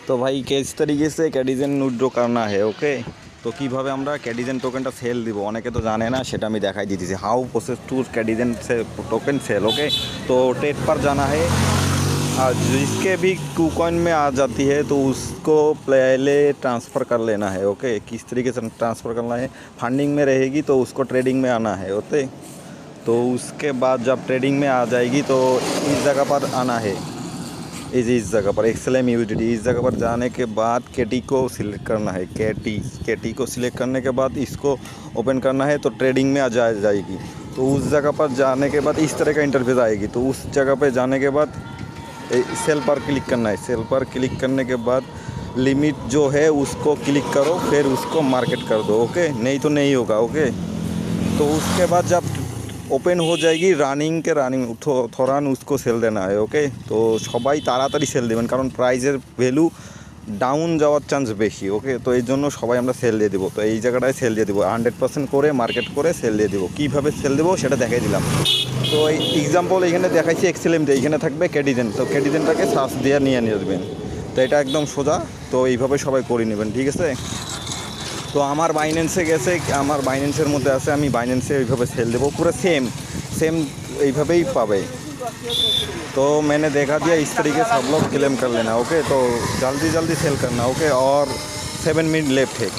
तो भाई किस तरीके से ক্যাডিজেন উইথড্র करना है ओके। তো কীভাবে আমরা ক্যাডিজেন টোকেনটা সেল দিব অনেকে তো জানে না, সেটা আমি দেখাই দিতেছি। हाउ प्रोसेस टू ক্যাডিজেন से टोकन सेल ओके। तो ट्रेड पर जाना है, जिसके भी टू कॉइन में आ जाती है तो उसको पहले ट्रांसफ़र कर लेना है ओके। किस तरीके से ट्रांसफ़र करना है, फंडिंग में रहेगी तो उसको ट्रेडिंग में आना है ओके। तो उसके बाद जब ट्रेडिंग में आ जाएगी तो इस जगह पर आना है, इस जगह पर XLM USDT, इस जगह पर जाने के बाद केटी को सिलेक्ट करना है। केटी को सिलेक्ट करने के बाद इसको ओपन करना है तो ट्रेडिंग में आ जाएगी। तो उस जगह पर जाने के बाद इस तरह का इंटरफेस आएगी। तो उस जगह पर जाने के बाद सेल पर क्लिक करना है। सेल पर क्लिक करने के बाद लिमिट जो है उसको क्लिक करो, फिर उसको मार्केट कर दो ओके, नहीं तो नहीं होगा ओके। तो उसके बाद जब ओपन हो जाएगी रानिंग के रानिंग थोरान उसको सेल देना है ओके। तो সবাই তাড়াতাড়ি সেল দেবেন, কারণ প্রাইজের ভ্যালু ডাউন যাওয়ার চান্স বেশি ওকে। তো এই জন্য সবাই আমরা সেল দিয়ে দেবো। তো এই জায়গাটায় সেল দিয়ে দেবো 100% করে মার্কেট করে সেল দিয়ে দেবো। কীভাবে সেল দেবো সেটা দেখাই দিলাম। তো এই এক্সাম্পল এখানে দেখাইছি XLM দিয়ে, এখানে থাকবে ক্যাডিজেন। তো ক্যাডিজেনটাকে সার্চ দিয়ে নিয়ে আসবেন। তো এটা একদম সোজা। তো এইভাবে সবাই করে নেবেন ঠিক আছে। তো আমার বাইন্যান্সে গেছে, আমার বাইন্যান্সের মধ্যে আছে, আমি বাইন্যান্সে ওইভাবে সেল देबो पूरा सेम এইভাবেই পাবে। तो मैंने देखा दिया इस तरीके से सब लोग क्लेम कर लेना ओके। तो जल्दी सेल करना ओके। और 7 मिनट लेफ्ट है।